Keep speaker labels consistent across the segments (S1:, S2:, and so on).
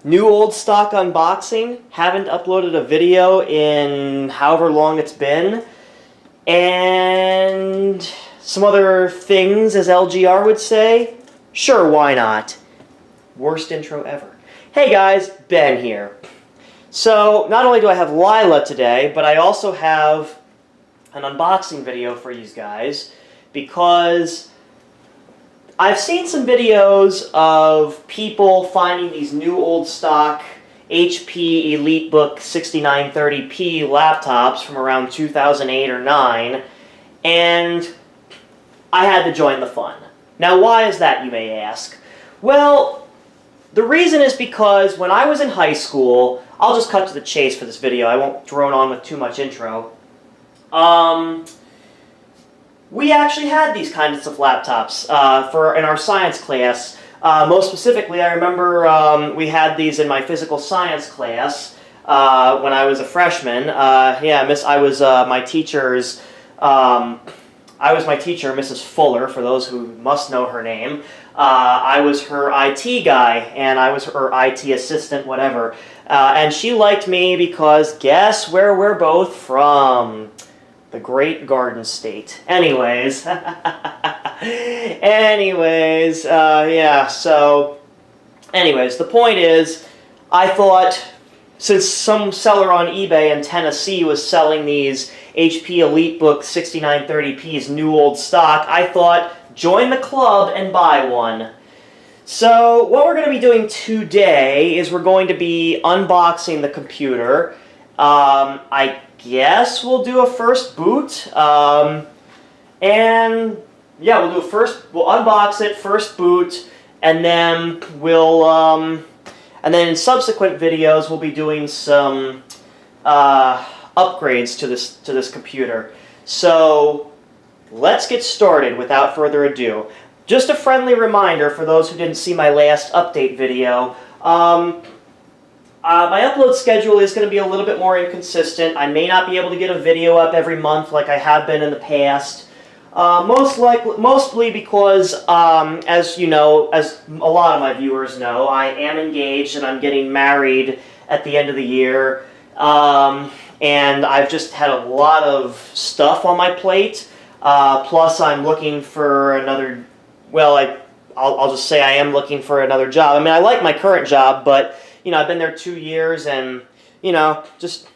S1: New old stock unboxing. Haven't uploaded a video in however long it's been. And some other things, as LGR would say. Sure, why not? Worst intro ever. Hey guys, Ben here. So, not only do I have Lila today, but I also have an unboxing video for you guys because I've seen some videos of people finding these new old stock HP EliteBook 6930p laptops from around 2008 or 9, and I had to join the fun. Now, why is that, you may ask? Well, the reason is because when I was in high school, I'll just cut to the chase for this video, I won't drone on with too much intro. We actually had these kinds of laptops in our science class. Most specifically, I remember we had these in my physical science class when I was a freshman. I was my teacher's. I was my teacher, Mrs. Fuller, for those who must know her name. I was her IT guy, and I was her IT assistant, whatever. And she liked me because guess where we're both from? The Great Garden State. Anyways. So the point is, I thought, since some seller on eBay in Tennessee was selling these HP EliteBook 6930p's new old stock, I thought, join the club and buy one. So what we're going to be doing today is we're going to be unboxing the computer. I guess we'll do a first boot. We'll unbox it, first boot, and then in subsequent videos we'll be doing some upgrades to this computer. So let's get started without further ado. Just a friendly reminder for those who didn't see my last update video. My upload schedule is going to be a little bit more inconsistent. I may not be able to get a video up every month like I have been in the past. Mostly because, as you know, as a lot of my viewers know, I am engaged and I'm getting married at the end of the year. And I've just had a lot of stuff on my plate. Plus I'm looking for another, I'll just say I am looking for another job. I mean, I like my current job, but you know, I've been there 2 years, and, you know, just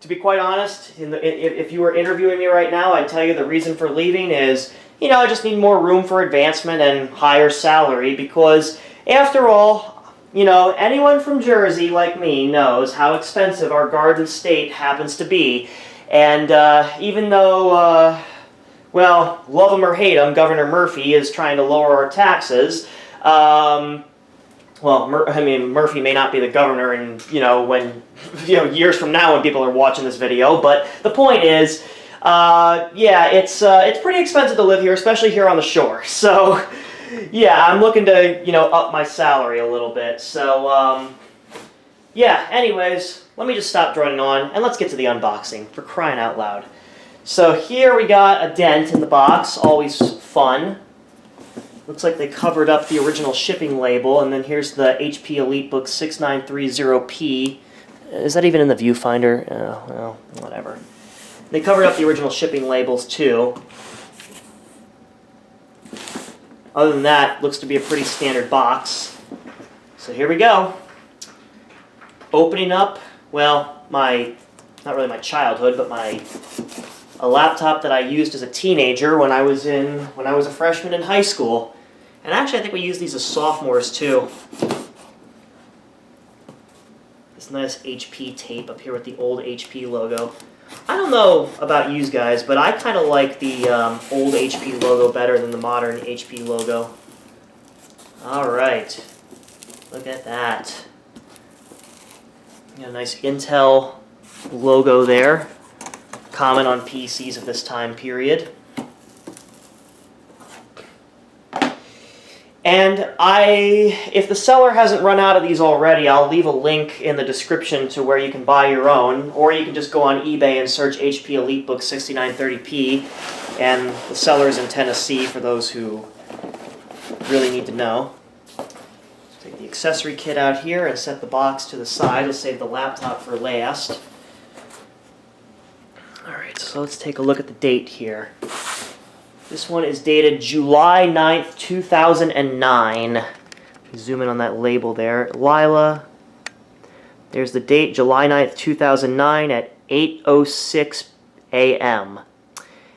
S1: to be quite honest, if you were interviewing me right now, I'd tell you the reason for leaving is, you know, I just need more room for advancement and higher salary, because, after all, you know, anyone from Jersey like me knows how expensive our Garden State happens to be, and even though, love him or hate him, Governor Murphy is trying to lower our taxes. Murphy may not be the governor in, years from now when people are watching this video, but the point is, it's pretty expensive to live here, especially here on the shore. So, yeah, I'm looking to, up my salary a little bit. So, anyways, let me just stop droning on, and let's get to the unboxing, for crying out loud. So here we got a dent in the box, always fun. Looks like they covered up the original shipping label, and then here's the HP EliteBook 6930p. Is that even in the viewfinder? Well, whatever. They covered up the original shipping labels, too. Other than that, looks to be a pretty standard box. So here we go. Opening up, not really my childhood, but a laptop that I used as a teenager when I was a freshman in high school. And actually, I think we used these as sophomores, too. This nice HP tape up here with the old HP logo. I don't know about you guys, but I kind of like the old HP logo better than the modern HP logo. Alright. Look at that. Got a nice Intel logo there. Common on PCs of this time period. And if the seller hasn't run out of these already, I'll leave a link in the description to where you can buy your own, or you can just go on eBay and search HP EliteBook 6930p, and the seller's in Tennessee for those who really need to know. Take the accessory kit out here and set the box to the side. We'll save the laptop for last. Alright, so let's take a look at the date here. This one is dated July 9th, 2009. Zoom in on that label there. Lila. There's the date, July 9th, 2009 at 8:06 a.m.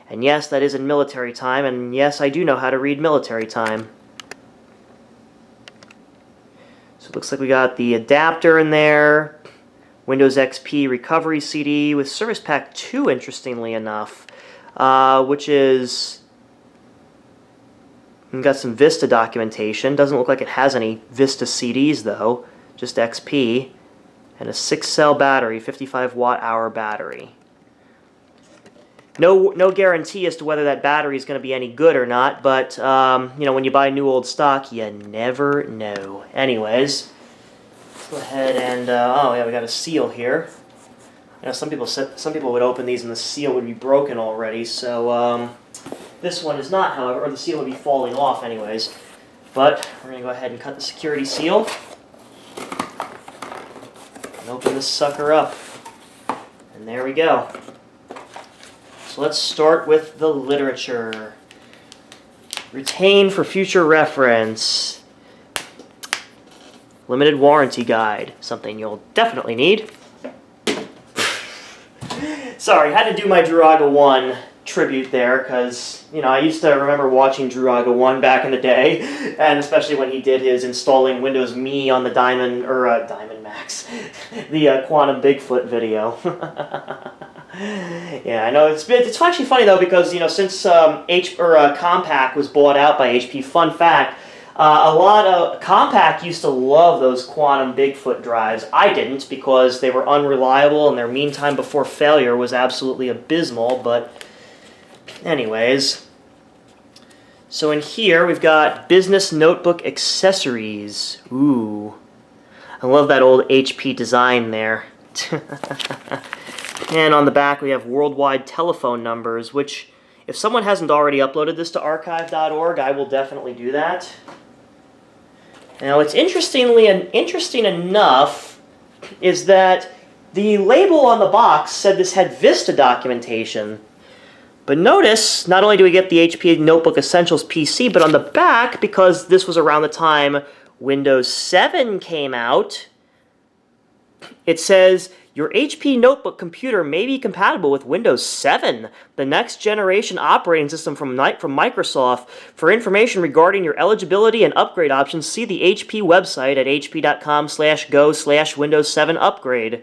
S1: And yes, that is in military time, and yes, I do know how to read military time. So it looks like we got the adapter in there, Windows XP recovery CD with Service Pack 2, interestingly enough, which is... We've got some Vista documentation. Doesn't look like it has any Vista CDs, though, just XP. And a 6-cell battery, 55 watt-hour battery. No guarantee as to whether that battery is going to be any good or not, but you know, when you buy new old stock, you never know. Anyways, let's go ahead and oh yeah, we got a seal here. You know, some people would open these and the seal would be broken already. So this one is not, however, or the seal would be falling off anyways. But we're going to go ahead and cut the security seal. Open this sucker up. And there we go. So let's start with the literature. Retain for future reference. Limited warranty guide. Something you'll definitely need. Sorry, had to do my Druaga 1 tribute there because, you know, I used to remember watching Druaga 1 back in the day, and especially when he did his installing Windows Me on the Diamond Max, the Quantum Bigfoot video. Yeah, I know it's actually funny though because, you know, since Compaq was bought out by HP, fun fact, a lot of Compaq used to love those Quantum Bigfoot drives. I didn't because they were unreliable and their mean time before failure was absolutely abysmal, but anyways, so in here we've got business notebook accessories. Ooh, I love that old HP design there. And on the back we have worldwide telephone numbers, which if someone hasn't already uploaded this to archive.org, I will definitely do that. Now what's interesting enough is that the label on the box said this had Vista documentation. But notice, not only do we get the HP Notebook Essentials PC, but on the back, because this was around the time Windows 7 came out, it says, your HP Notebook computer may be compatible with Windows 7, the next generation operating system from Microsoft. For information regarding your eligibility and upgrade options, see the HP website at hp.com/go/Windows 7 upgrade.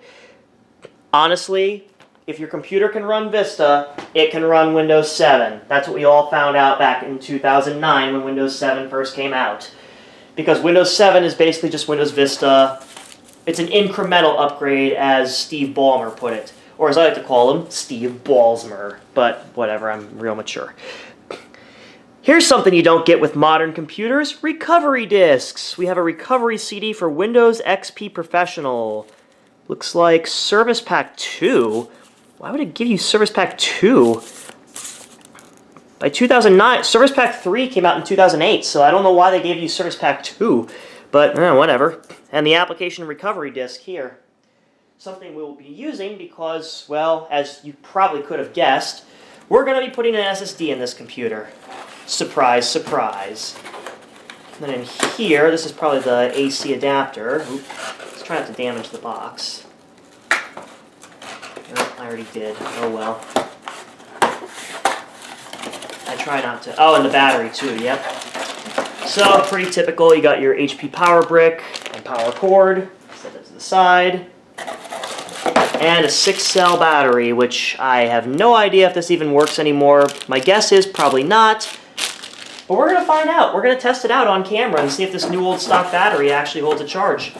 S1: Honestly, if your computer can run Vista, it can run Windows 7. That's what we all found out back in 2009 when Windows 7 first came out. Because Windows 7 is basically just Windows Vista. It's an incremental upgrade, as Steve Ballmer put it. Or as I like to call him, Steve Ballsmer. But whatever, I'm real mature. Here's something you don't get with modern computers, recovery disks. We have a recovery CD for Windows XP Professional. Looks like Service Pack 2. Why would it give you Service Pack 2? By 2009, Service Pack 3 came out in 2008, so I don't know why they gave you Service Pack 2. But, whatever. And the application recovery disk here. Something we'll be using because, well, as you probably could have guessed, we're going to be putting an SSD in this computer. Surprise, surprise. And then in here, this is probably the AC adapter. Oop, let's try not to damage the box. Oh, I already did. Oh well. I try not to. Oh, and the battery too, yep. So, pretty typical. You got your HP power brick and power cord. Set it to the side. And a 6-cell battery, which I have no idea if this even works anymore. My guess is probably not. But we're going to find out. We're going to test it out on camera and see if this new old stock battery actually holds a charge.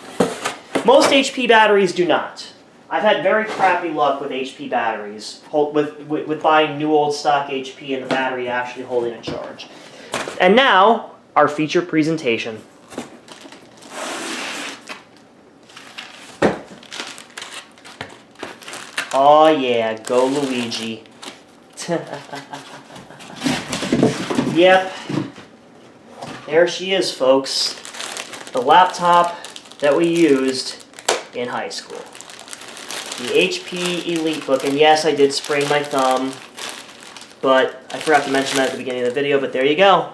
S1: Most HP batteries do not. I've had very crappy luck with HP batteries, with buying new old stock HP and the battery actually holding a charge. And now, our feature presentation. Oh yeah, go Luigi. Yep. There she is, folks. the laptop that we used in high school. The HP EliteBook, and yes, I did sprain my thumb, but I forgot to mention that at the beginning of the video, but there you go.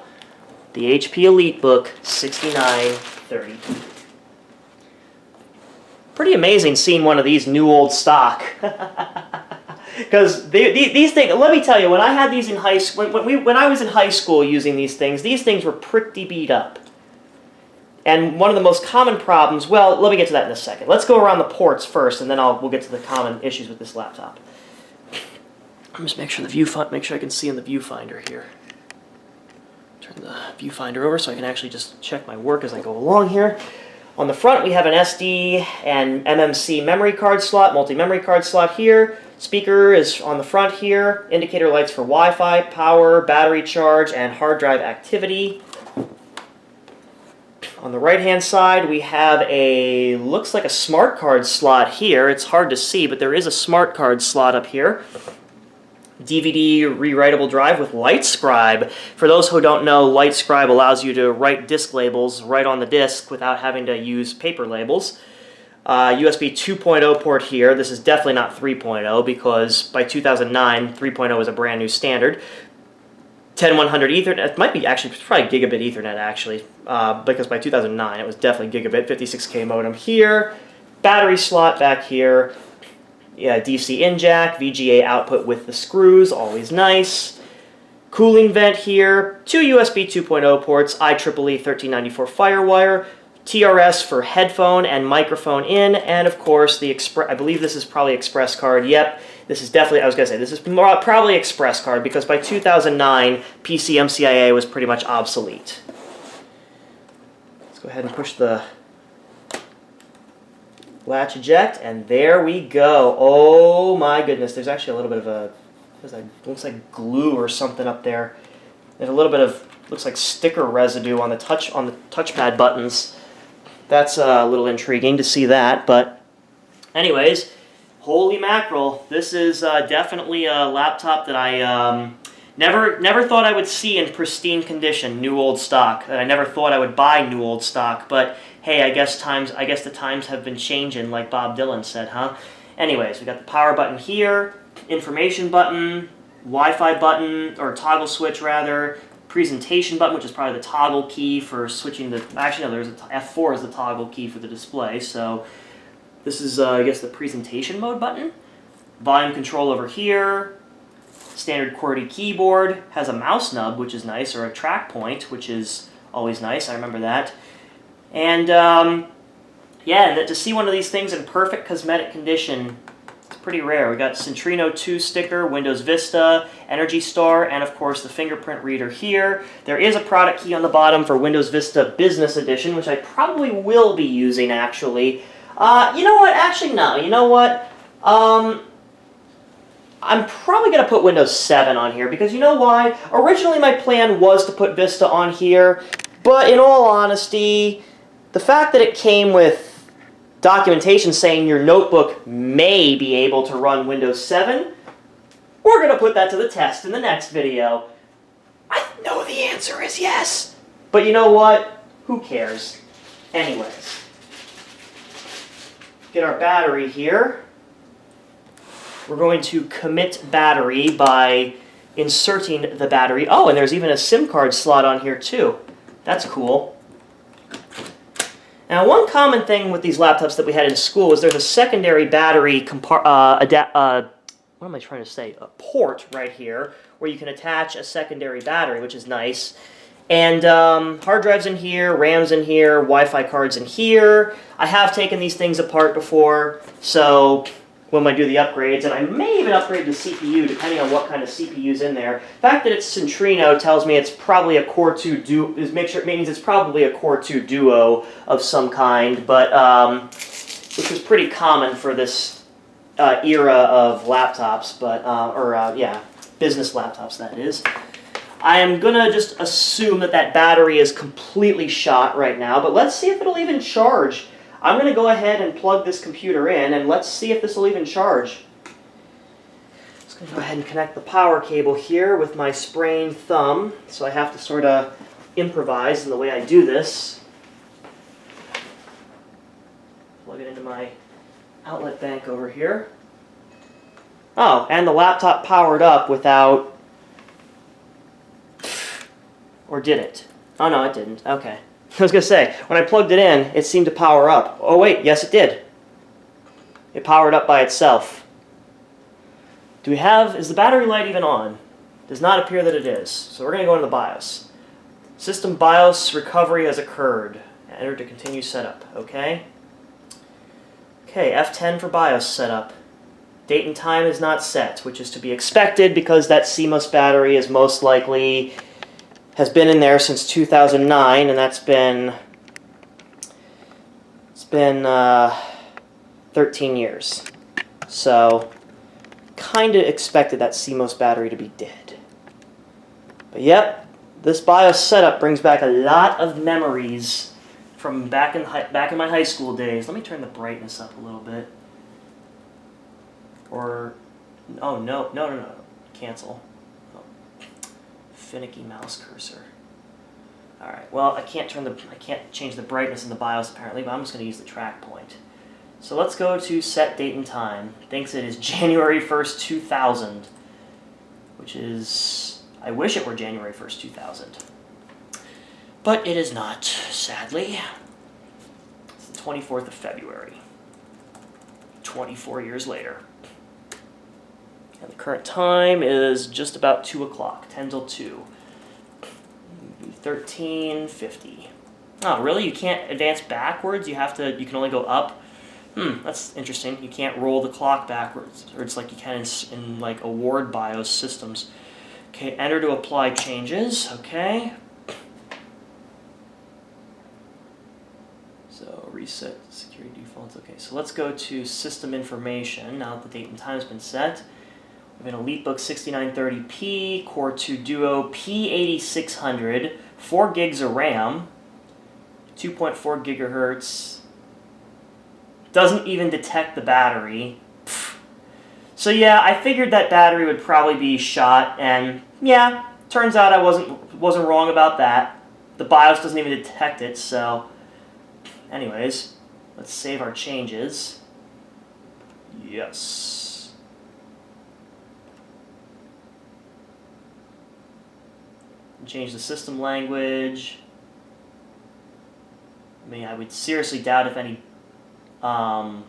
S1: The HP EliteBook 6930. Pretty amazing seeing one of these new old stock. Because these things, let me tell you, when I had these in high school, when I was in high school using these things were pretty beat up. And one of the most common problems, well, let me get to that in a second. Let's go around the ports first, and then we'll get to the common issues with this laptop. I'll just make sure I can see in the viewfinder here. Turn the viewfinder over so I can actually just check my work as I go along here. On the front, we have an SD and MMC memory card slot, multi-memory card slot here. Speaker is on the front here. Indicator lights for Wi-Fi, power, battery charge, and hard drive activity. On the right-hand side, we have looks like a smart card slot here. It's hard to see, but there is a smart card slot up here. DVD rewritable drive with LightScribe. For those who don't know, LightScribe allows you to write disk labels right on the disk without having to use paper labels. USB 2.0 port here. This is definitely not 3.0 because by 2009, 3.0 is a brand new standard. 10100 Ethernet, it might be actually, it's probably gigabit Ethernet actually, because by 2009 it was definitely gigabit, 56K modem here, battery slot back here, yeah, DC in jack, VGA output with the screws, always nice. Cooling vent here, 2 USB 2.0 ports, IEEE 1394 Firewire, TRS for headphone and microphone in, and of course the I believe this is probably Express card. Yep, this is definitely, I was going to say, this is probably Express card because by 2009, PCMCIA was pretty much obsolete. Let's go ahead and push the latch eject, and there we go. Oh my goodness, there's actually a little bit of looks like glue or something up there. There's a little bit of, looks like sticker residue on the touchpad buttons. That's a little intriguing to see that, but anyways, holy mackerel, this is definitely a laptop that I never thought I would see in pristine condition, new old stock. That I never thought I would buy new old stock, but hey, I guess the times have been changing, like Bob Dylan said, huh? Anyways, we got the power button here, information button, Wi-Fi button, or toggle switch rather, presentation button, which is probably the toggle key for switching the, actually no, there's F4 is the toggle key for the display, so this is, I guess, the presentation mode button. Volume control over here, standard QWERTY keyboard, has a mouse nub, which is nice, or a track point, which is always nice, I remember that. And, yeah, and to see one of these things in perfect cosmetic condition, it's pretty rare. We got Centrino 2 sticker, Windows Vista, Energy Star, and of course the fingerprint reader here. There is a product key on the bottom for Windows Vista Business Edition, which I probably will be using actually. You know what? Actually, no. You know what? I'm probably going to put Windows 7 on here because you know why? Originally my plan was to put Vista on here, but in all honesty, the fact that it came with documentation saying your notebook may be able to run Windows 7, we're going to put that to the test in the next video. I know the answer is yes. But you know what? Who cares? Anyways. Get our battery here. We're going to commit battery by inserting the battery. Oh, and there's even a SIM card slot on here too. That's cool. Now, one common thing with these laptops that we had in school is there's a secondary battery what am I trying to say? A port right here where you can attach a secondary battery, which is nice. And hard drives in here, RAMs in here, Wi-Fi cards in here. I have taken these things apart before, so when I do the upgrades, and I may even upgrade the CPU depending on what kind of CPU's in there. The fact that it's Centrino tells me it's probably a Core 2 Duo. It means it's probably a Core 2 Duo of some kind, but which was pretty common for this era of laptops, but yeah, business laptops that is. I am gonna just assume that that battery is completely shot right now, but let's see if it'll even charge. I'm going to go ahead and plug this computer in, and let's see if this will even charge. Just going to go ahead and connect the power cable here with my sprained thumb, so I have to sort of improvise in the way I do this. to my outlet bank over here. Oh, and the laptop powered up without... Or did it? Oh, no, it didn't. Okay. I was going to say, when I plugged it in, it seemed to power up. Oh, wait, yes, it did. It powered up by itself. Do we have... Is the battery light even on? Does not appear that it is. So we're going to go into the BIOS. System BIOS recovery has occurred. Enter to continue setup. Okay. Okay, F10 for BIOS setup. Date and time is not set, which is to be expected because that CMOS battery is most likely... has been in there since 2009, and that's been... It's been 13 years. So, kind of expected that CMOS battery to be dead. But yep, this BIOS setup brings back a lot of memories from back in my high school days. Let me turn the brightness up a little bit. Or, oh no, cancel. Oh. Finicky mouse cursor. All right. Well, I can't change the brightness in the BIOS apparently, but I'm just going to use the track point. So let's go to set date and time. It thinks it is January 1st, 2000, which is, I wish it were January 1st, 2000. But it is not, sadly. It's the 24th of February, 24 years later. And the current time is just about 2 o'clock, 10 till 2. 13:50. Oh, really? You can't advance backwards? You can only go up? That's interesting. You can't roll the clock backwards, or it's like you can in like award BIOS systems. Okay, enter to apply changes. Okay. So reset security defaults. Okay, so let's go to system information now that the date and time has been set. We have an EliteBook 6930p, Core 2 Duo, P8600, 4 gigs of RAM, 2.4 gigahertz. Doesn't even detect the battery. Pfft. So yeah, I figured that battery would probably be shot, and yeah, turns out I wasn't wrong about that. The BIOS doesn't even detect it, so anyways, let's save our changes. Yes. Change the system language. I mean, I would seriously doubt if any... Oh,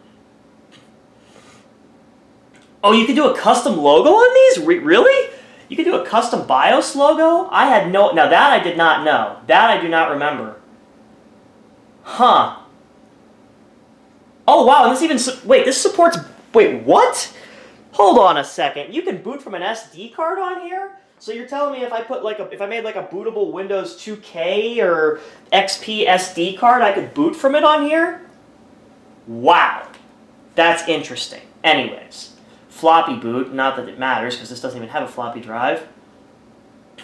S1: you can do a custom logo on these? Really? You can do a custom BIOS logo? I had no... Now that I did not know. That I do not remember. Huh. Oh, wow, and this even... Wait, this supports... Wait, what? Hold on a second. You can boot from an SD card on here? So you're telling me if I put like if I made like a bootable Windows 2K or XP SD card, I could boot from it on here? Wow. That's interesting. Anyways, floppy boot, not that it matters because this doesn't even have a floppy drive.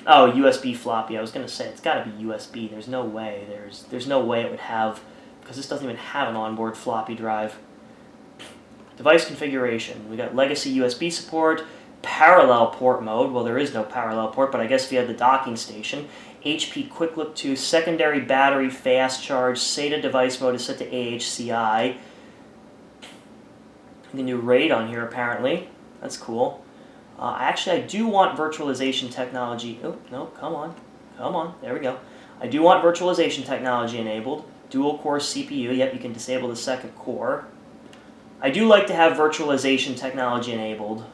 S1: Oh, USB floppy. I was going to say it's got to be USB. There's no way. There's no way it would have, because this doesn't even have an onboard floppy drive. Device configuration. We got legacy USB support, parallel port mode. Well, there is no parallel port, but I guess if you had the docking station. HP Quick Look 2, secondary battery fast charge, SATA device mode is set to AHCI. The new RAID on here apparently. That's cool. Actually, I do want virtualization technology. Oh, no, come on. Come on. There we go. I do want virtualization technology enabled. Dual core CPU. Yep, you can disable the second core. I do like to have virtualization technology enabled.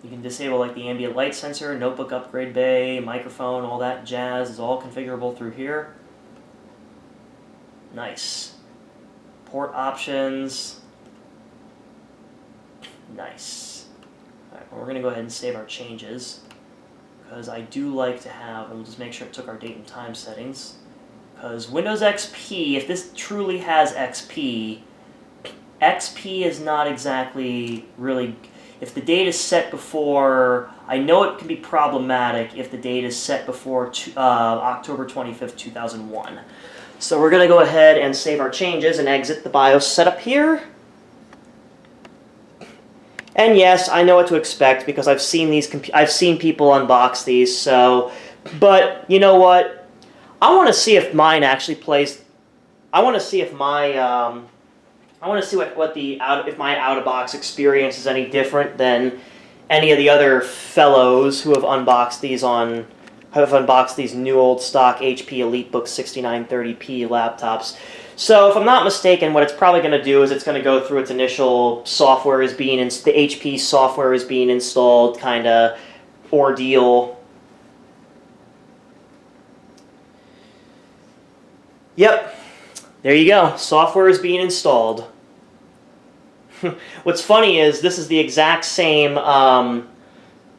S1: You can disable like the ambient light sensor, notebook upgrade bay, microphone, all that jazz is all configurable through here. Nice. Port options. Nice. Alright, well, we're going to go ahead and save our changes because I do like to have, and we'll just make sure it took our date and time settings, because Windows XP, if this truly has XP, XP is not exactly really... If the date is set before, I know it can be problematic if the date is set before October 25th, 2001. So we're going to go ahead and save our changes and exit the BIOS setup here. And yes, I know what to expect because I've seen people unbox these. So, but you know what? I want to see if mine actually plays. I want to see if my I want to see if my out-of-box experience is any different than any of the other fellows who have unboxed these new old stock HP EliteBook 6930p laptops. So if I'm not mistaken, what it's probably going to do is it's going to go through its initial software the HP software is being installed kind of ordeal. Yep, there you go. Software is being installed. What's funny is this is the exact same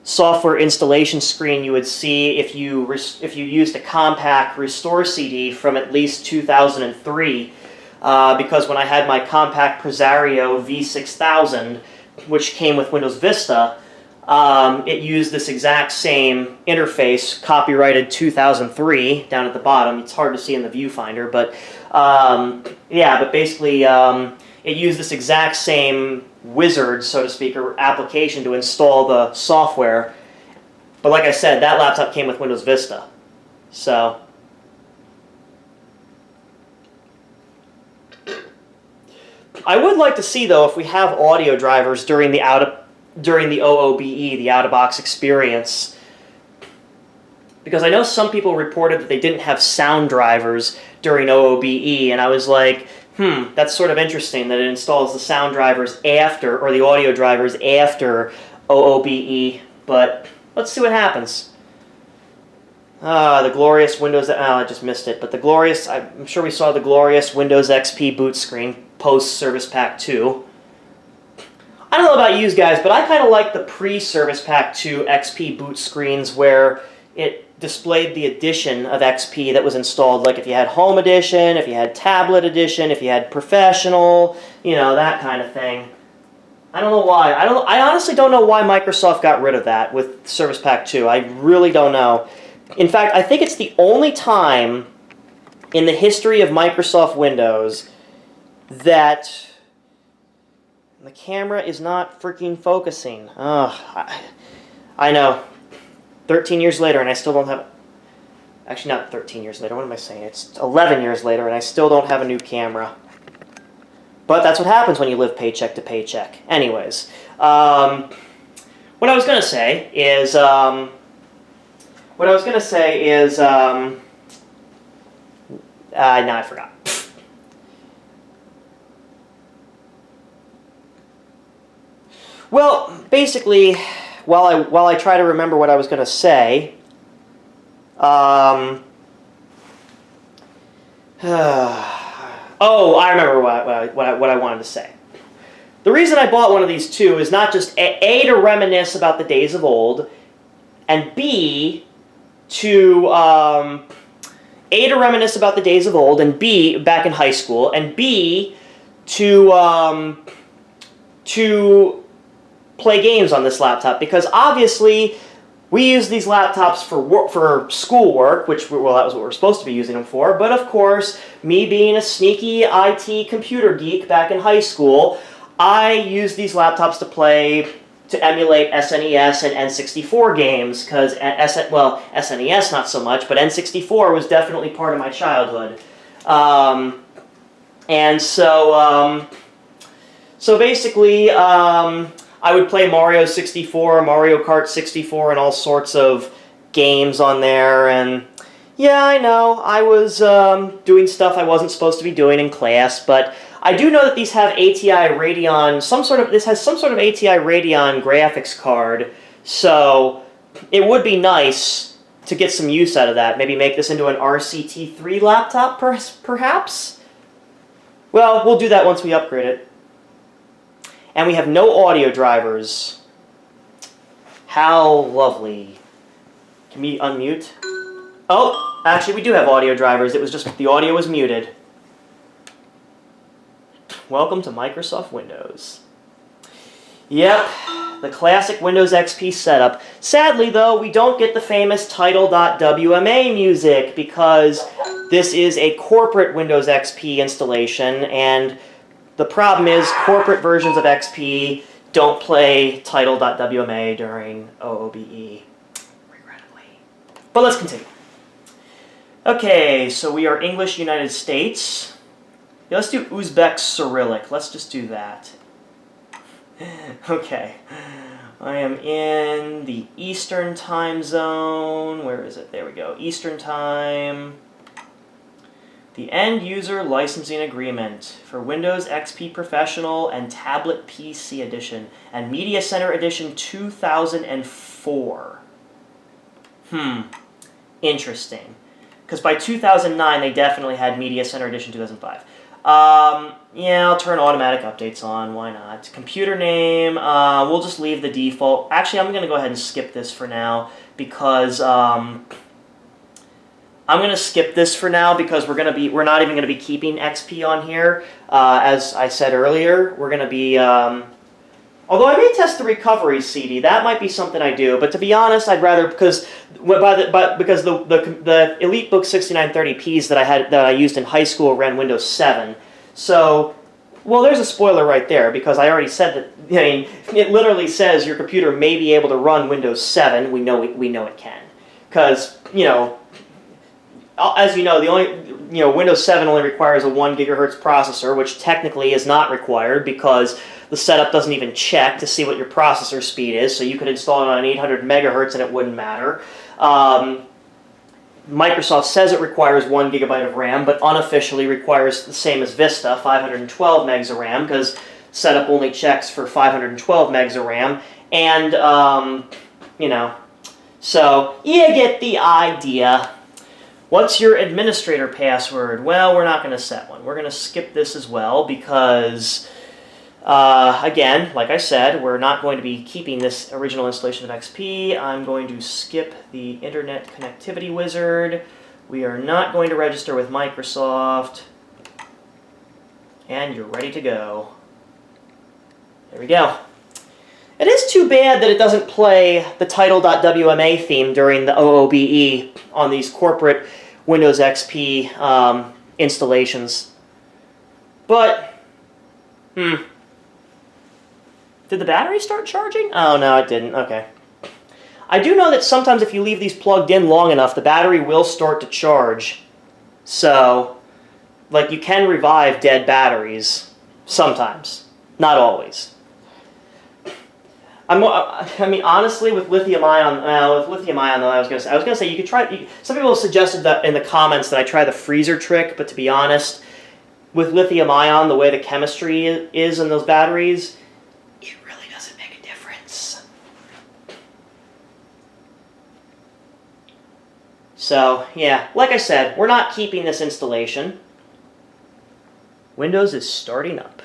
S1: software installation screen you would see if you used a compact restore CD from at least 2003, because when I had my compact Presario V6000, which came with Windows Vista, it used this exact same interface, copyrighted 2003, down at the bottom. It's hard to see in the viewfinder, but yeah, but basically it used this exact same wizard, so to speak, or application to install the software. But like I said, that laptop came with Windows Vista. So I would like to see, though, if we have audio drivers during the OOBE, the out-of-box experience. Because I know some people reported that they didn't have sound drivers during OOBE, and I was like, that's sort of interesting that it installs the sound drivers after, or the audio drivers after OOBE, but let's see what happens. The glorious Windows, I just missed it, but the glorious, I'm sure we saw the glorious Windows XP boot screen post-Service Pack 2. I don't know about you guys, but I kind of like the pre-Service Pack 2 XP boot screens where it displayed the edition of XP that was installed, like if you had Home Edition, if you had Tablet Edition, if you had Professional, you know, that kind of thing. I don't know why. I honestly don't know why Microsoft got rid of that with Service Pack 2. I really don't know. In fact, I think it's the only time in the history of Microsoft Windows that the camera is not freaking focusing. Ugh, I know. 13 years later, and I still don't have... Actually, not 13 years later. What am I saying? It's 11 years later, and I still don't have a new camera. But that's what happens when you live paycheck to paycheck. Anyways, what I was going to say is... no, I forgot. Well, basically... While I try to remember what I was going to say, oh, I remember what I wanted to say. The reason I bought one of these two is not just A, to reminisce about the days of old, and B, to reminisce about the days of old, and B, back in high school, and B, to play games on this laptop, because obviously we use these laptops for schoolwork, which, well, that was what we're supposed to be using them for, but of course, me being a sneaky IT computer geek back in high school, I used these laptops to emulate SNES and N64 games, because, SNES not so much, but N64 was definitely part of my childhood. And so basically, I would play Mario 64, Mario Kart 64, and all sorts of games on there, and yeah, I know, I was doing stuff I wasn't supposed to be doing in class, but I do know that these have ATI Radeon, this has some sort of ATI Radeon graphics card, so it would be nice to get some use out of that. Maybe make this into an RCT3 laptop, perhaps? Well, we'll do that once we upgrade it. And we have no audio drivers. How lovely. Can we unmute? Oh, actually we do have audio drivers. It was just the audio was muted. Welcome to Microsoft Windows. Yep, the classic Windows XP setup. Sadly, though, we don't get the famous title.wma music because this is a corporate Windows XP installation, and the problem is corporate versions of XP don't play title.wma during OOBE, regrettably. But let's continue. Okay, so we are English United States. Yeah, let's do Uzbek Cyrillic. Let's just do that. Okay. I am in the Eastern time zone. Where is it? There we go. Eastern time. The End User Licensing Agreement for Windows XP Professional and Tablet PC Edition and Media Center Edition 2004. Interesting. Because by 2009, they definitely had Media Center Edition 2005. Yeah, I'll turn automatic updates on. Why not? Computer name, we'll just leave the default. Actually, I'm going to go ahead and skip this for now because I'm going to skip this for now because we're not even going to be keeping XP on here. As I said earlier, we're going to be although I may test the recovery CD, that might be something I do. But to be honest, I'd rather because the EliteBook 6930Ps that I used in high school ran Windows 7. So, well, there's a spoiler right there because I already said that. I mean, it literally says your computer may be able to run Windows 7. We know it can, because as you know, Windows 7 only requires a 1 gigahertz processor, which technically is not required because the setup doesn't even check to see what your processor speed is, so you could install it on 800 megahertz and it wouldn't matter. Microsoft says it requires 1 gigabyte of RAM, but unofficially requires the same as Vista, 512 megs of RAM, because setup only checks for 512 megs of RAM, and, so you get the idea. What's your administrator password? Well, we're not going to set one. We're going to skip this as well because, again, like I said, we're not going to be keeping this original installation of XP. I'm going to skip the Internet Connectivity Wizard. We are not going to register with Microsoft. And you're ready to go. There we go. It is too bad that it doesn't play the title.wma theme during the OOBE on these corporate Windows XP installations. But, did the battery start charging? Oh, no, it didn't. Okay. I do know that sometimes if you leave these plugged in long enough, the battery will start to charge. So, like, you can revive dead batteries sometimes. Not always. I mean, honestly, with lithium-ion, though, I was gonna say you could try. Some people have suggested that in the comments that I try the freezer trick, but to be honest, with lithium-ion, the way the chemistry is in those batteries, it really doesn't make a difference. So, yeah, like I said, we're not keeping this installation. Windows is starting up.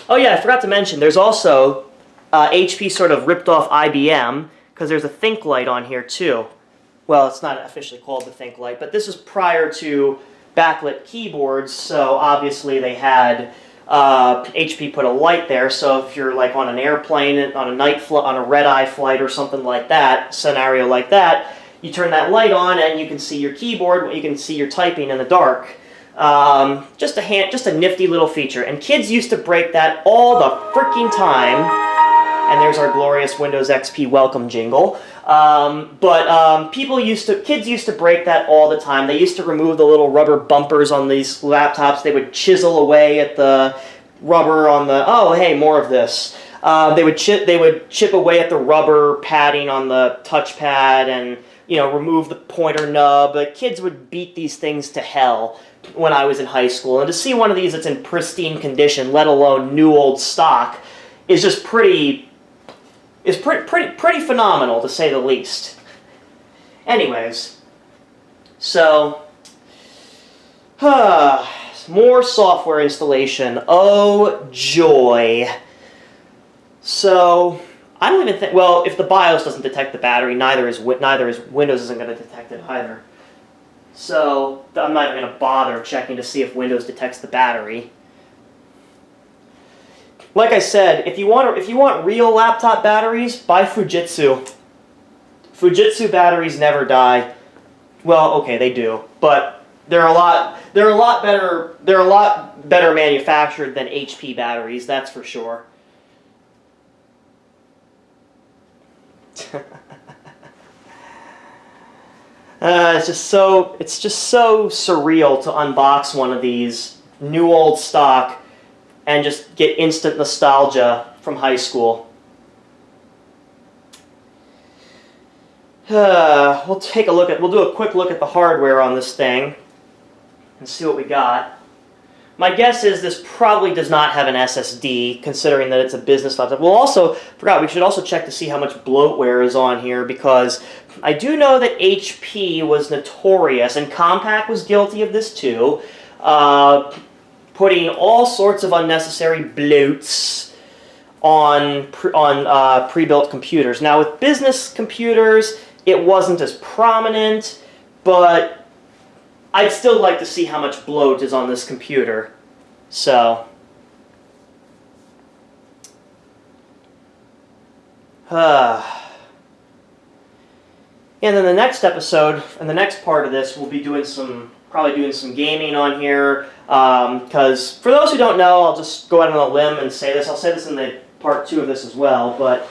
S1: Oh yeah, I forgot to mention, there's also HP sort of ripped off IBM, because there's a ThinkLight on here too. Well, it's not officially called the ThinkLight, but this is prior to backlit keyboards, so obviously they had HP put a light there, so if you're like on an airplane, on a red-eye flight or something like that, scenario like that, you turn that light on and you can see your keyboard, you can see your typing in the dark. Just a nifty little feature, and kids used to break that all the freaking time. And there's our glorious Windows XP welcome jingle. Kids used to break that all the time. They used to remove the little rubber bumpers on these laptops. They would chisel away at the rubber on the, oh hey, more of this. They would chip away at the rubber padding on the touchpad and, remove the pointer nub. The kids would beat these things to hell when I was in high school. And to see one of these that's in pristine condition, let alone new old stock, is just pretty phenomenal, to say the least. Anyways, so, more software installation. Oh, joy. So, I don't even think, well, if the BIOS doesn't detect the battery, neither is Windows isn't going to detect it either. So, I'm not even going to bother checking to see if Windows detects the battery. Like I said, if you want real laptop batteries, buy Fujitsu. Fujitsu batteries never die. Well, okay, they do, but they're a lot better manufactured than HP batteries, that's for sure. It's just so surreal to unbox one of these new old stock and just get instant nostalgia from high school. We'll do a quick look at the hardware on this thing and see what we got. My guess is this probably does not have an SSD, considering that it's a business laptop. We should also check to see how much bloatware is on here, because I do know that HP was notorious, and Compaq was guilty of this too, putting all sorts of unnecessary bloats on pre-built computers. Now, with business computers, it wasn't as prominent, but I'd still like to see how much bloat is on this computer. So, and then the next episode, and the next part of this, we'll be probably doing some gaming on here. Because for those who don't know, I'll just go out on a limb and say this. I'll say this in the part 2 of this as well. But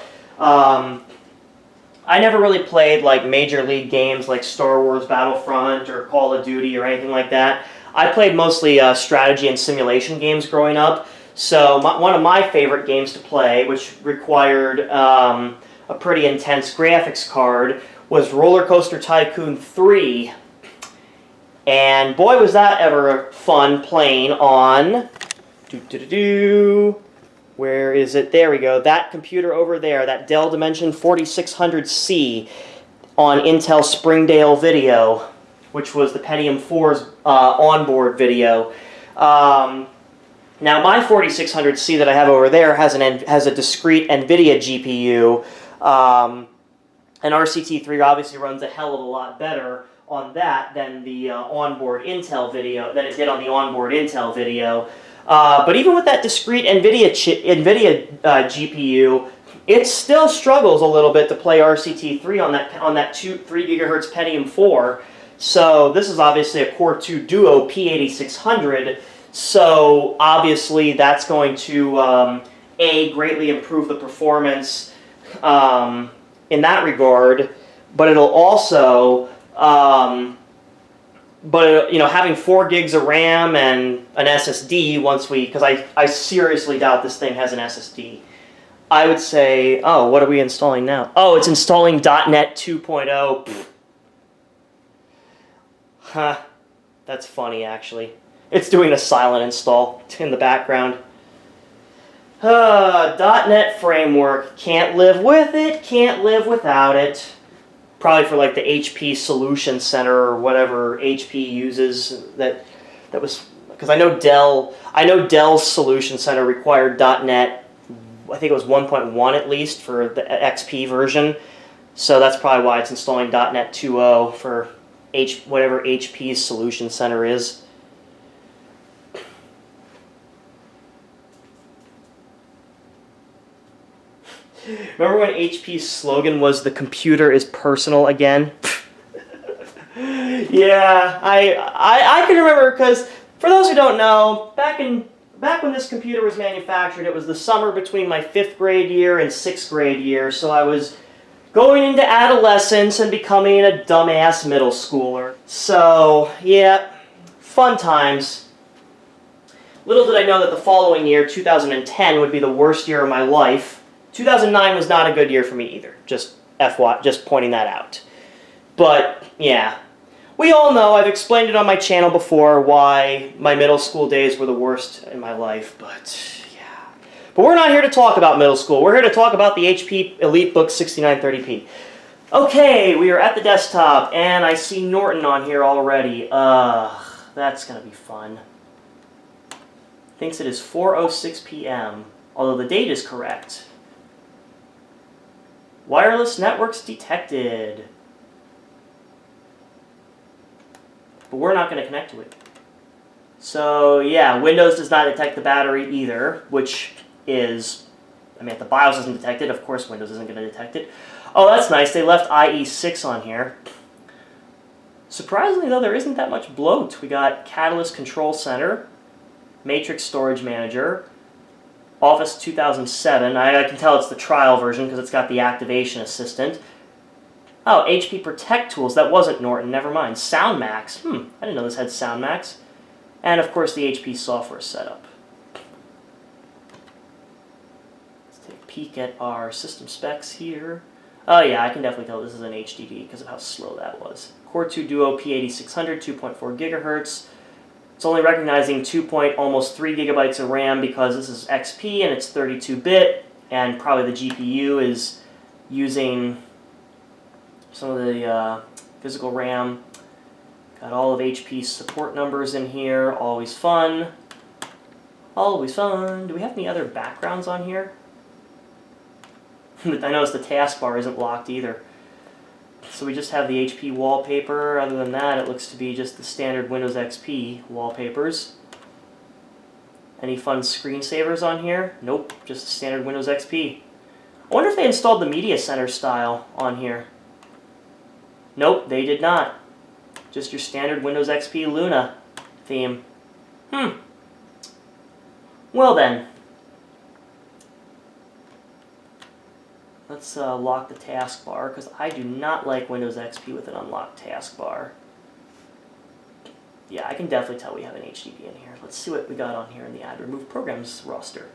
S1: I never really played like major league games like Star Wars Battlefront or Call of Duty or anything like that. I played mostly strategy and simulation games growing up. So one of my favorite games to play, which required a pretty intense graphics card, was Roller Coaster Tycoon 3. And boy, was that ever fun playing on... Where is it? There we go. That computer over there, that Dell Dimension 4600C on Intel Springdale Video, which was the Pentium 4's onboard video. Now, my 4600C that I have over there has a discrete NVIDIA GPU. And RCT3 obviously runs a hell of a lot better on that than the onboard Intel video, than it did on the onboard Intel video. But even with that discrete NVIDIA GPU, it still struggles a little bit to play RCT3 on that 3 GHz Pentium 4. So this is obviously a Core 2 Duo P8600. So obviously that's going to greatly improve the performance in that regard. But it'll also having 4 gigs of RAM and an SSD because I seriously doubt this thing has an SSD. I would say, what are we installing now? Oh, it's installing .NET 2.0. Pfft. Huh, that's funny actually. It's doing a silent install in the background. .NET framework, can't live with it, can't live without it. Probably for like the HP Solution Center or whatever HP uses. That was because I know Dell's Solution Center required .NET. I think it was 1.1 at least for the XP version. So that's probably why it's installing .NET 2.0 for whatever HP's Solution Center is. Remember when HP's slogan was "The computer is personal again"? Yeah, I can remember, because for those who don't know, back when this computer was manufactured, it was the summer between my 5th grade year and 6th grade year, so I was going into adolescence and becoming a dumbass middle schooler. So, yeah, fun times. Little did I know that the following year, 2010, would be the worst year of my life. 2009 was not a good year for me either. Just pointing that out. But, yeah. We all know, I've explained it on my channel before, why my middle school days were the worst in my life, but yeah. But we're not here to talk about middle school. We're here to talk about the HP EliteBook 6930p. Okay, we are at the desktop, and I see Norton on here already. That's gonna be fun. Thinks it is 4:06 p.m., although the date is correct. Wireless networks detected. But we're not going to connect to it. So, yeah, Windows does not detect the battery either, which is, if the BIOS doesn't detect it, of course Windows isn't going to detect it. Oh, that's nice. They left IE6 on here. Surprisingly, though, there isn't that much bloat. We got Catalyst Control Center, Matrix Storage Manager, Office 2007. I can tell it's the trial version because it's got the Activation Assistant. Oh, HP Protect Tools. That wasn't Norton. Never mind. SoundMax. I didn't know this had SoundMax. And, of course, the HP software setup. Let's take a peek at our system specs here. Oh, yeah, I can definitely tell this is an HDD because of how slow that was. Core 2 Duo P8600, 2.4 gigahertz. It's only recognizing almost 3 gigabytes of RAM because this is XP and it's 32-bit, and probably the GPU is using some of the physical RAM. Got all of HP's support numbers in here. Always fun. Always fun. Do we have any other backgrounds on here? I noticed the taskbar isn't locked either. So we just have the HP wallpaper. Other than that, it looks to be just the standard Windows XP wallpapers. Any fun screensavers on here? Nope, just the standard Windows XP. I wonder if they installed the Media Center style on here. Nope, they did not. Just your standard Windows XP Luna theme. Well then. Let's lock the taskbar, because I do not like Windows XP with an unlocked taskbar. Yeah, I can definitely tell we have an HDD in here. Let's see what we got on here in the Add Remove Programs roster.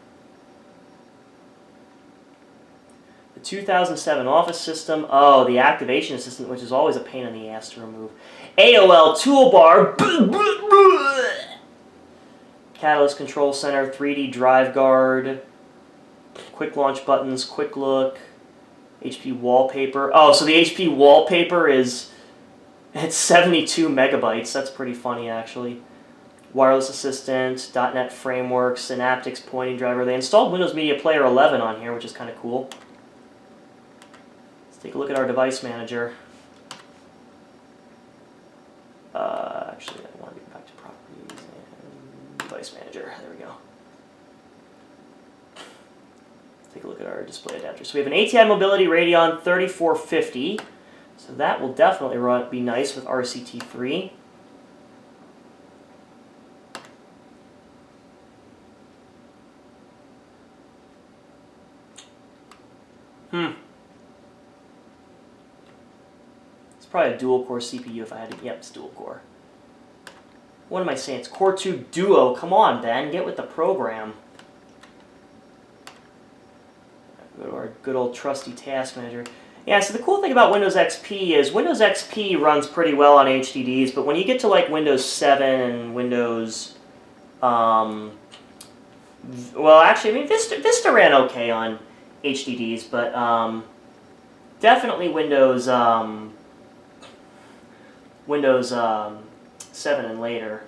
S1: The 2007 Office System. Oh, the Activation Assistant, which is always a pain in the ass to remove. AOL Toolbar. Catalyst Control Center, 3D Drive Guard. Quick Launch Buttons, Quick Look. HP Wallpaper. Oh, so the HP Wallpaper it's 72 megabytes. That's pretty funny, actually. Wireless Assistant, .NET Framework, Synaptics Pointing Driver. They installed Windows Media Player 11 on here, which is kind of cool. Let's take a look at our device manager. Actually, I want to get back to Properties and Device Manager. There we go. Take a look at our display adapter. So we have an ATI Mobility Radeon 3450. So that will definitely be nice with RCT3. It's probably a dual-core CPU if I had to... Yep, it's dual-core. What am I saying? It's Core 2 Duo. Come on, Ben. Get with the program. Go to our good old trusty task manager. Yeah, so the cool thing about Windows XP is Windows XP runs pretty well on HDDs, but when you get to like Windows 7 and Windows... well, actually, I mean, Vista ran okay on HDDs, but definitely Windows 7 and later.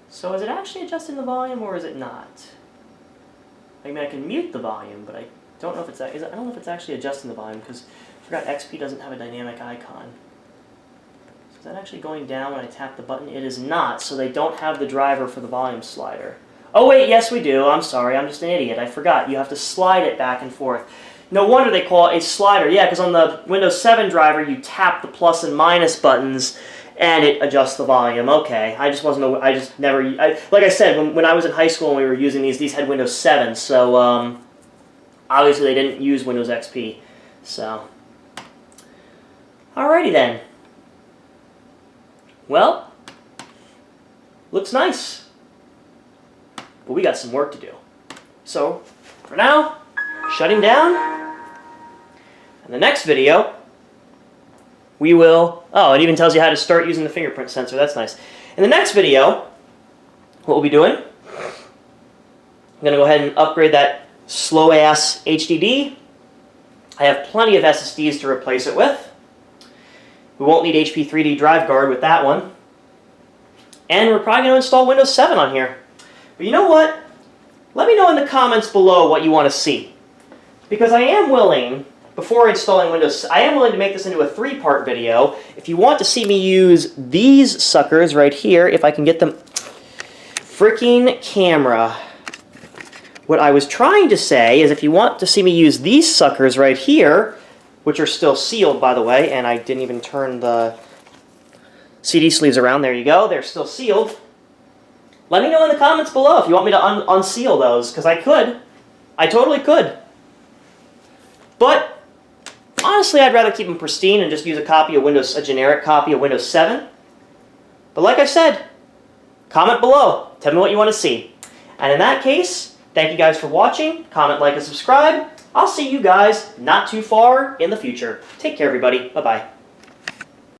S1: So is it actually adjusting the volume or is it not? I mean, I can mute the volume, but I don't know if it's I don't know if it's actually adjusting the volume because I forgot XP doesn't have a dynamic icon. So is that actually going down when I tap the button? It is not. So they don't have the driver for the volume slider. Oh wait, yes we do. I'm sorry, I'm just an idiot. I forgot. You have to slide it back and forth. No wonder they call it a slider. Yeah, because on the Windows 7 driver, you tap the plus and minus buttons, and it adjusts the volume. Okay, I just wasn't. I just never. Like I said, when I was in high school and we were using these had Windows 7, so obviously they didn't use Windows XP. So, alrighty then. Well, looks nice, but we got some work to do. So, for now, shutting down. In the next video, we will... Oh, it even tells you how to start using the fingerprint sensor. That's nice. In the next video, what we'll be doing, I'm going to go ahead and upgrade that slow-ass HDD. I have plenty of SSDs to replace it with. We won't need HP 3D Drive Guard with that one. And we're probably going to install Windows 7 on here. But you know what? Let me know in the comments below what you want to see. Because I am willing... Before installing Windows, I am willing to make this into a 3-part video. If you want to see me use these suckers right here, if I can get them... Freaking camera. What I was trying to say is if you want to see me use these suckers right here, which are still sealed, by the way, and I didn't even turn the CD sleeves around. There you go. They're still sealed. Let me know in the comments below if you want me to unseal those, because I could. I totally could. But... honestly, Honestly, I'd rather keep them pristine and just use a generic copy of Windows 7. But like I said, comment below. Tell me what you want to see. And in that case, thank you guys for watching. Comment, like, and subscribe. I'll see you guys not too far in the future. Take care, everybody. Bye-bye.